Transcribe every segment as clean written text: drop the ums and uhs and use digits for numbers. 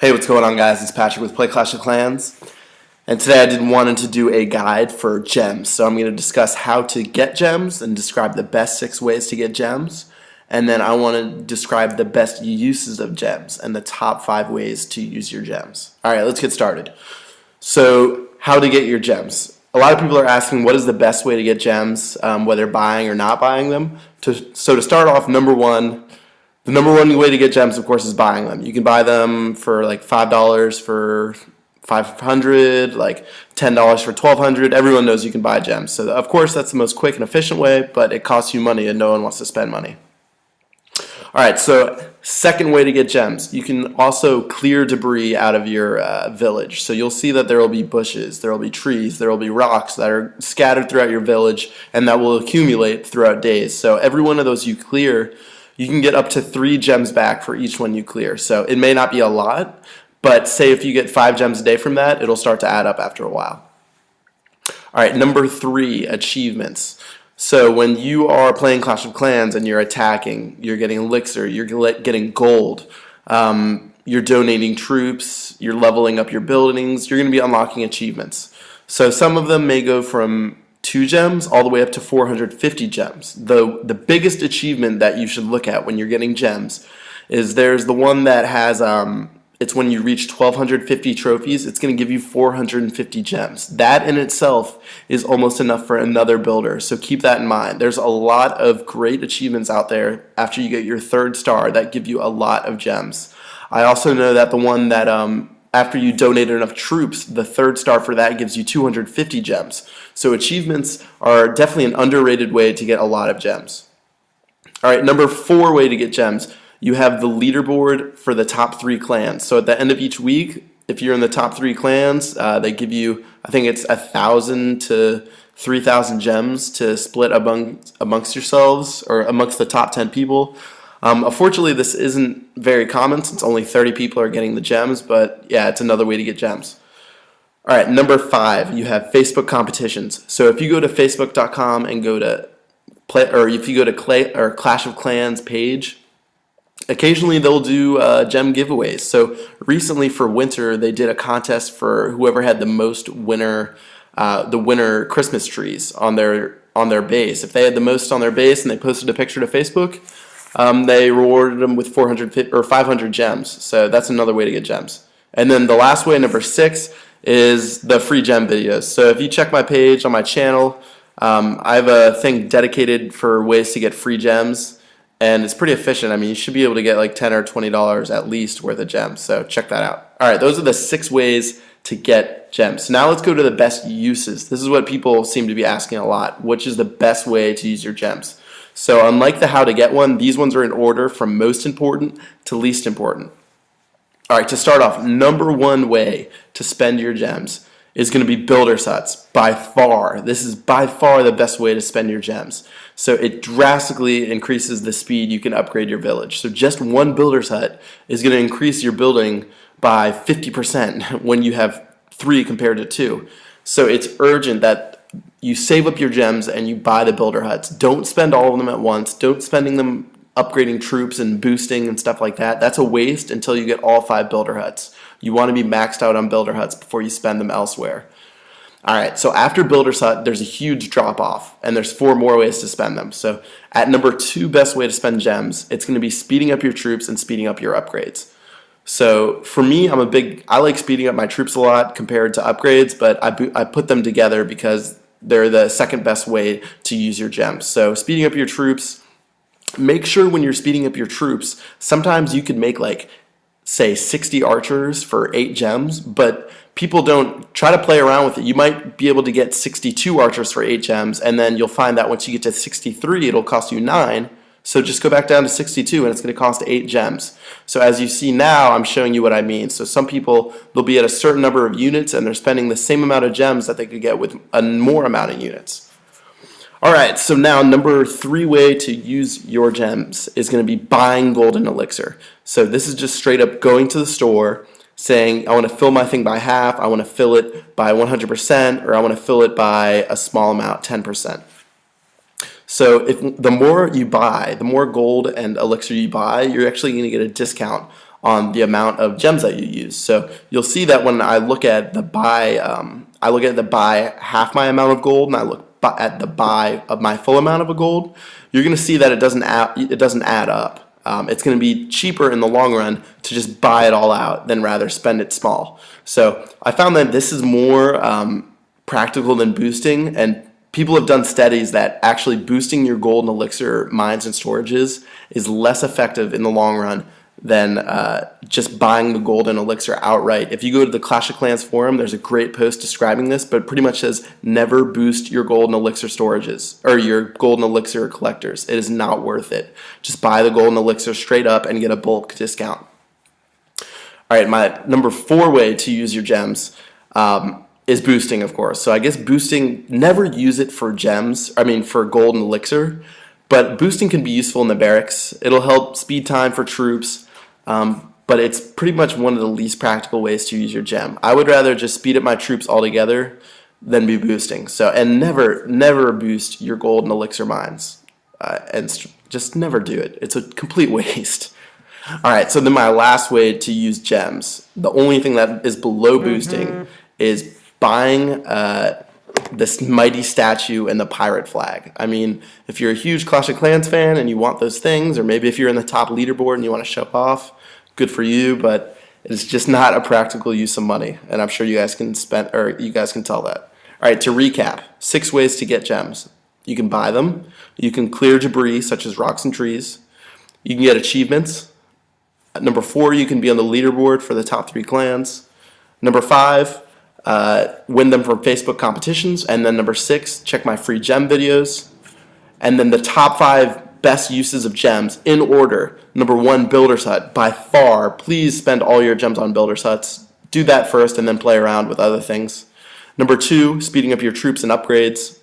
Hey, what's going on, guys? It's Patrick with Play Clash of Clans, and today wanted to do a guide for gems. So I'm going to discuss how to get gems and describe the best 6 ways to get gems, and then I want to describe the best uses of gems and the top 5 ways to use your gems. All right, let's get started. So, how to get your gems? A lot of people are asking what is the best way to get gems, whether buying or not buying them. So to start off, the number one way to get gems, of course, is buying them. You can buy them for like $5 for 500, like $10 for 1,200. Everyone knows you can buy gems. So of course, that's the most quick and efficient way, but it costs you money and no one wants to spend money. All right, so second way to get gems, you can also clear debris out of your village. So you'll see that there will be bushes, there will be trees, there will be rocks that are scattered throughout your village, and that will accumulate throughout days. So every one of those you clear, you can get up to 3 gems back for each one you clear. So it may not be a lot, but say if you get 5 gems a day from that, it'll start to add up after a while. All right, number 3, achievements. So when you are playing Clash of Clans and you're attacking, you're getting elixir, you're getting gold, you're donating troops, you're leveling up your buildings, you're going to be unlocking achievements. So some of them may go from 2 gems all the way up to 450 gems. The biggest achievement that you should look at when you're getting gems is there's the one that has it's when you reach 1,250 trophies, it's going to give you 450 gems. That in itself is almost enough for another builder, so keep that in mind. There's a lot of great achievements out there after you get your 3rd star that give you a lot of gems. I also know that the one that after you donate enough troops, the 3rd star for that gives you 250 gems. So achievements are definitely an underrated way to get a lot of gems. All right, number 4 way to get gems. You have the leaderboard for the top 3 clans. So at the end of each week, if you're in the top 3 clans, they give you, I think it's 1,000 to 3,000 gems to split amongst yourselves or amongst the top 10 people. Unfortunately, this isn't very common since only 30 people are getting the gems, but yeah, it's another way to get gems. All right, number 5, you have Facebook competitions. So if you go to facebook.com and go to if you go to Clash of Clans page, occasionally they'll do gem giveaways. So recently for winter, they did a contest for whoever had the most winter Christmas trees on their base. If they had the most on their base and they posted a picture to Facebook, they rewarded them with 450 or 500 gems. So that's another way to get gems. And then the last way, number 6, is the free gem videos. So if you check my page on my channel, I have a thing dedicated for ways to get free gems, and it's pretty efficient. I mean, you should be able to get like $10 or $20 at least worth of gems. So check that out. All right, those are the 6 ways to get gems. So now let's go to the best uses. This is what people seem to be asking a lot. Which is the best way to use your gems? So unlike the how to get one, these ones are in order from most important to least important. All right, to start off, number 1 way to spend your gems is going to be builder's huts. By far, this is by far the best way to spend your gems. So it drastically increases the speed you can upgrade your village. So just 1 builder's hut is going to increase your building by 50% when you have 3 compared to 2. So it's urgent that you save up your gems and you buy the builder huts. Don't spend all of them at once. Don't spending them upgrading troops and boosting and stuff like that. That's a waste until you get all 5 builder huts. You want to be maxed out on builder huts before you spend them elsewhere. All right, so after builder's hut, there's a huge drop off, and there's 4 more ways to spend them. So at number 2 best way to spend gems, it's going to be speeding up your troops and speeding up your upgrades. So for me, I like speeding up my troops a lot compared to upgrades, but I put them together because they're the second best way to use your gems. So speeding up your troops, make sure when you're speeding up your troops, sometimes you could make like, say, 60 archers for 8 gems, but people don't try to play around with it. You might be able to get 62 archers for 8 gems, and then you'll find that once you get to 63, it'll cost you 9. So just go back down to 62, and it's going to cost 8 gems. So as you see now, I'm showing you what I mean. So some people, they'll be at a certain number of units, and they're spending the same amount of gems that they could get with a more amount of units. All right, so now number 3 way to use your gems is going to be buying golden elixir. So this is just straight up going to the store, saying, I want to fill my thing by half, I want to fill it by 100%, or I want to fill it by a small amount, 10%. So if the more you buy, the more gold and elixir you buy, you're actually going to get a discount on the amount of gems that you use. So you'll see that when I look at the buy, half my amount of gold, and I look at the buy of my full amount of a gold, you're going to see that it doesn't add up. It's going to be cheaper in the long run to just buy it all out than rather spend it small. So I found that this is more practical than boosting, and people have done studies that actually boosting your gold and elixir mines and storages is less effective in the long run than just buying the gold and elixir outright. If you go to the Clash of Clans forum, there's a great post describing this, but it pretty much says never boost your gold and elixir storages or your gold and elixir collectors. It is not worth it. Just buy the gold and elixir straight up and get a bulk discount. All right, my number 4 way to use your gems is boosting, of course. So I guess boosting, never use it for gems, for gold and elixir, but boosting can be useful in the barracks. It'll help speed time for troops, but it's pretty much one of the least practical ways to use your gem. I would rather just speed up my troops altogether than be boosting. So, and never boost your gold and elixir mines, and just never do it. It's a complete waste. All right, so then my last way to use gems, the only thing that is below boosting is buying this mighty statue and the pirate flag. I mean, if you're a huge Clash of Clans fan and you want those things, or maybe if you're in the top leaderboard and you want to show off, good for you, but it's just not a practical use of money, and I'm sure you guys can tell that. All right, to recap, 6 ways to get gems. You can buy them, you can clear debris such as rocks and trees, you can get achievements. Number 4, you can be on the leaderboard for the top 3 clans. Number 5, win them from Facebook competitions. And then number 6, check my free gem videos. And then the top 5 best uses of gems in order. Number 1, Builder's Hut. By far, please spend all your gems on Builder's Huts. Do that first and then play around with other things. Number 2, speeding up your troops and upgrades.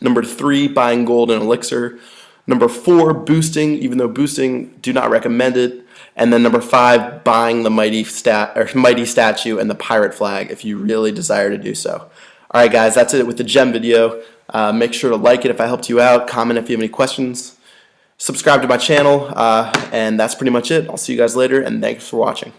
Number 3, buying gold and elixir. Number 4, boosting, even though boosting, do not recommend it. And then number 5, buying the mighty statue and the pirate flag if you really desire to do so. All right, guys, that's it with the gem video. Make sure to like it if I helped you out. Comment if you have any questions. Subscribe to my channel, and that's pretty much it. I'll see you guys later, and thanks for watching.